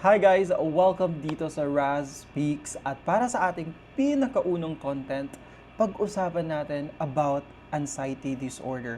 Hi guys! Welcome dito sa Raz Speaks at para sa ating pinakaunong content, pag-usapan natin about anxiety disorder.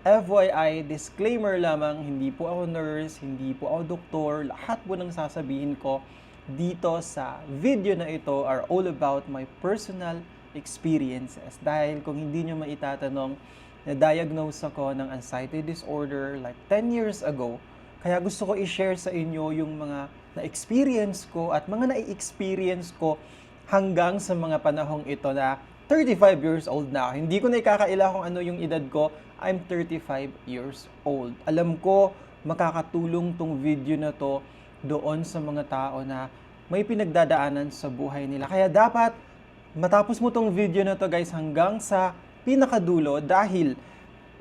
FYI, disclaimer lamang, hindi po ako nurse, hindi po ako doktor, lahat po ng sasabihin ko dito sa video na ito are all about my personal experiences. Dahil kung hindi nyo maitatanong, na-diagnose ako ng anxiety disorder like 10 years ago. Kaya gusto ko i-share sa inyo yung mga na-experience ko at mga na-experience ko hanggang sa mga panahong ito na 35 years old na ako. Hindi ko na ikakaila kung ano yung edad ko. I'm 35 years old. Alam ko, makakatulong tong video na to doon sa mga tao na may pinagdadaanan sa buhay nila. Kaya dapat matapos mo tong video na to guys hanggang sa pinakadulo dahil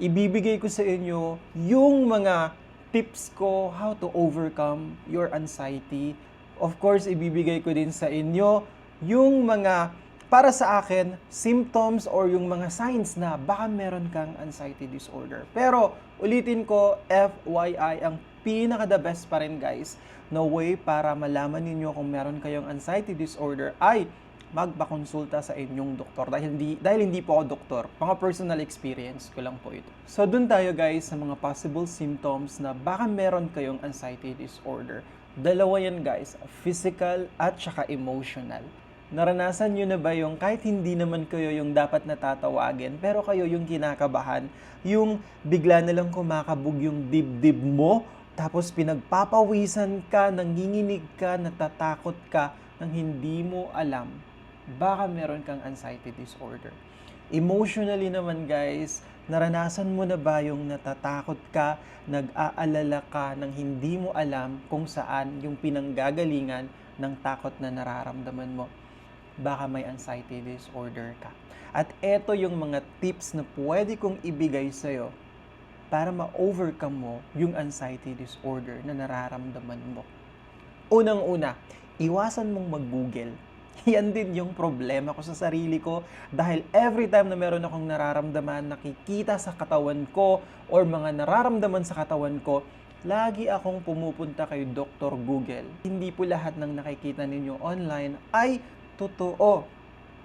ibibigay ko sa inyo yung mga tips ko how to overcome your anxiety. Of course, ibibigay ko din sa inyo yung mga para sa akin, symptoms or yung mga signs na baka meron kang anxiety disorder. Pero ulitin ko, FYI, ang pinaka-the best pa rin guys na way para malaman ninyo kung meron kayong anxiety disorder ay magpakonsulta sa inyong doktor. Dahil hindi po ako doktor, mga personal experience ko lang po ito. So dun tayo guys sa mga possible symptoms na baka meron kayong anxiety disorder. Dalawa yan guys, physical at saka emotional. Naranasan nyo na ba yung kahit hindi naman kayo yung dapat natatawagin, pero kayo yung kinakabahan, yung bigla na lang kumakabog yung dibdib mo, tapos pinagpapawisan ka, nanginginig ka, natatakot ka, nang hindi mo alam, baka meron kang anxiety disorder. Emotionally naman guys, naranasan mo na ba yung natatakot ka, nag-aalala ka, nang hindi mo alam kung saan yung pinanggagalingan ng takot na nararamdaman mo? Baka may anxiety disorder ka. At eto yung mga tips na pwede kong ibigay sa'yo para ma-overcome mo yung anxiety disorder na nararamdaman mo. Unang-una, iwasan mong mag-Google. Yan din yung problema ko sa sarili ko dahil every time na meron akong nararamdaman, nakikita sa katawan ko or mga nararamdaman sa katawan ko, lagi akong pumupunta kay Dr. Google. Hindi po lahat ng nakikita ninyo online ay totoo.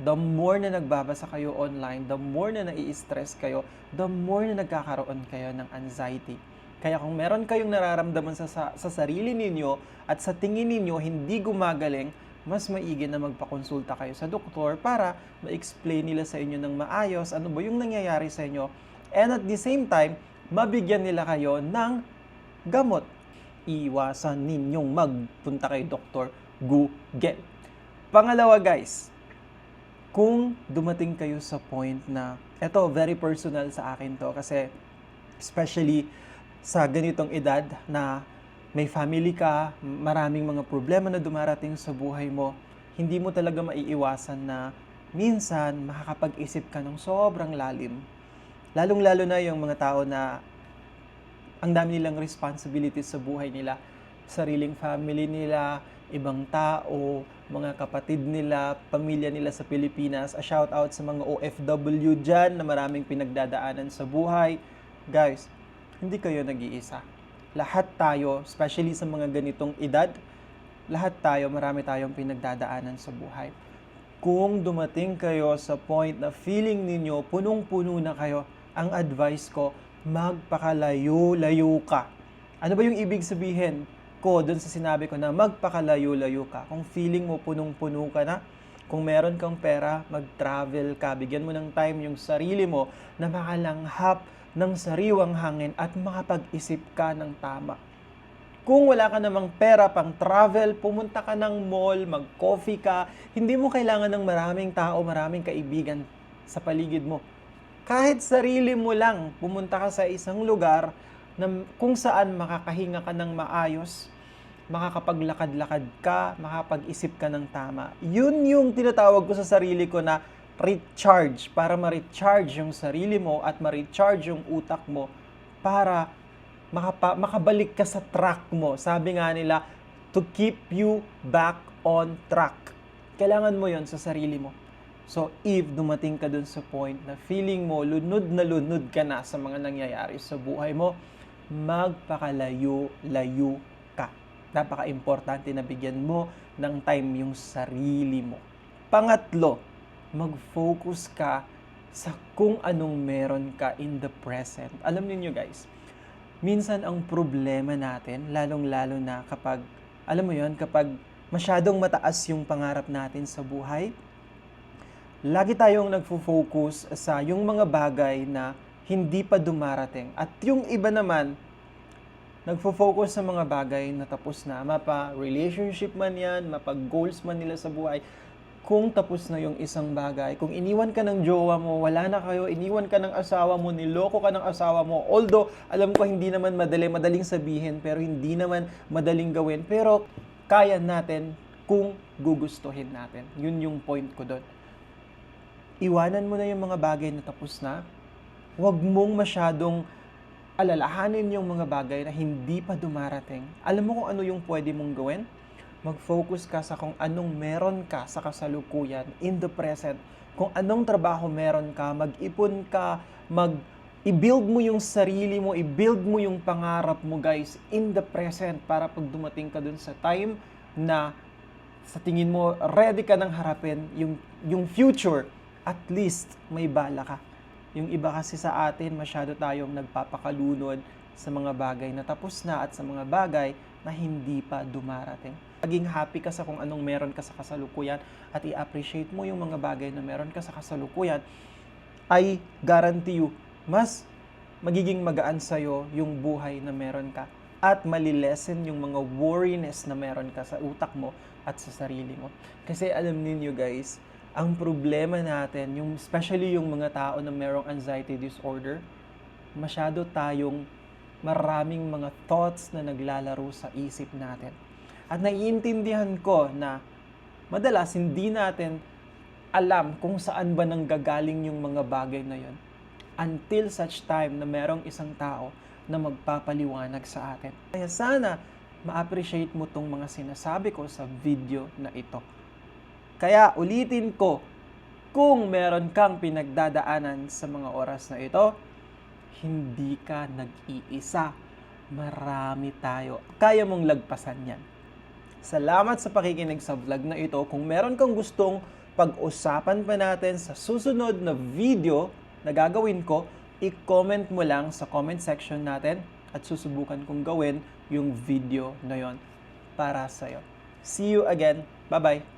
The more na nagbabasa kayo online, the more na nai-stress kayo, the more na nagkakaroon kayo ng anxiety. Kaya kung meron kayong nararamdaman sa sarili ninyo at sa tingin ninyo hindi gumagaling, mas maigi na magpakonsulta kayo sa doktor para ma-explain nila sa inyo ng maayos ano ba yung nangyayari sa inyo. And at the same time, mabigyan nila kayo ng gamot. Iwasan ninyong magpunta kay Dr. Google. Pangalawa guys, kung dumating kayo sa point na, eto very personal sa akin to kasi especially sa ganitong edad na may family ka, maraming mga problema na dumarating sa buhay mo, hindi mo talaga maiiwasan na minsan makakapag-isip ka ng sobrang lalim. Lalong-lalo na yung mga tao na ang dami nilang responsibilities sa buhay nila, sariling family nila, ibang tao, mga kapatid nila, pamilya nila sa Pilipinas. A shout out sa mga OFW dyan na maraming pinagdadaanan sa buhay. Guys, hindi kayo nag-iisa. Lahat tayo, especially sa mga ganitong edad, lahat tayo, marami tayong pinagdadaanan sa buhay. Kung dumating kayo sa point na feeling ninyo, punong-puno na kayo, ang advice ko, magpakalayo-layo ka. Ano ba yung ibig sabihin ko dun sa sinabi ko na magpakalayo-layo ka? Kung feeling mo punong-puno ka na, kung meron kang pera, mag-travel ka, bigyan mo ng time yung sarili mo na makalanghap ng sariwang hangin at makapag-isip ka ng tama. Kung wala ka namang pera pang travel, pumunta ka ng mall, mag-coffee ka, hindi mo kailangan ng maraming tao, maraming kaibigan sa paligid mo. Kahit sarili mo lang, pumunta ka sa isang lugar na kung saan makakahinga ka ng maayos, makakapaglakad-lakad ka, makapag-isip ka ng tama. Yun yung tinatawag ko sa sarili ko na recharge, para ma-recharge yung sarili mo at ma-recharge yung utak mo para makabalik ka sa track mo. Sabi nga nila, to keep you back on track. Kailangan mo yon sa sarili mo. So, if dumating ka dun sa point na feeling mo lunod na lunod ka na sa mga nangyayari sa buhay mo, magpakalayo-layo ka. Napaka-importante na bigyan mo ng time yung sarili mo. Pangatlo, mag-focus ka sa kung anong meron ka in the present. Alam niyo guys, minsan ang problema natin, lalong-lalo na kapag, alam mo yon, kapag masyadong mataas yung pangarap natin sa buhay, lagi tayong nagfo-focus sa yung mga bagay na hindi pa dumarating. At yung iba naman, nagfo-focus sa mga bagay na tapos na. Mapa-relationship man yan, mapa-goals man nila sa buhay. Kung tapos na yung isang bagay, kung iniwan ka ng jowa mo, wala na kayo, iniwan ka ng asawa mo, niloko ka ng asawa mo. Although, alam ko hindi naman madaling sabihin, pero hindi naman madaling gawin. Pero, kaya natin kung gugustuhin natin. Yun yung point ko doon. Iwanan mo na yung mga bagay na tapos na. Huwag mong masyadong alalahanin yung mga bagay na hindi pa dumarating. Alam mo kung ano yung pwede mong gawin? Mag-focus ka sa kung anong meron ka sa kasalukuyan, in the present. Kung anong trabaho meron ka, mag-ipon ka, i-build mo yung sarili mo, i-build mo yung pangarap mo guys, in the present, para pag dumating ka dun sa time na sa tingin mo, ready ka nang harapin yung future, at least may bala ka. Yung iba kasi sa atin, masyado tayong nagpapakalunod sa mga bagay na tapos na at sa mga bagay na hindi pa dumarating. Maging happy ka sa kung anong meron ka sa kasalukuyan at i-appreciate mo yung mga bagay na meron ka sa kasalukuyan, I guarantee you, mas magiging magaan sa'yo yung buhay na meron ka at malilesen yung mga worriness na meron ka sa utak mo at sa sarili mo. Kasi alam niyo guys, ang problema natin, especially yung mga tao na merong anxiety disorder, masyado tayong maraming mga thoughts na naglalaro sa isip natin. At naiintindihan ko na madalas hindi natin alam kung saan ba nanggagaling yung mga bagay na yon until such time na merong isang tao na magpapaliwanag sa atin. Kaya sana ma-appreciate mo tong mga sinasabi ko sa video na ito. Kaya ulitin ko, kung meron kang pinagdadaanan sa mga oras na ito, hindi ka nag-iisa. Marami tayo. Kaya mong lagpasan yan. Salamat sa pakikinig sa vlog na ito. Kung meron kang gustong pag-usapan pa natin sa susunod na video na gagawin ko, i-comment mo lang sa comment section natin at susubukan kong gawin yung video na yon para sa'yo. See you again. Bye-bye.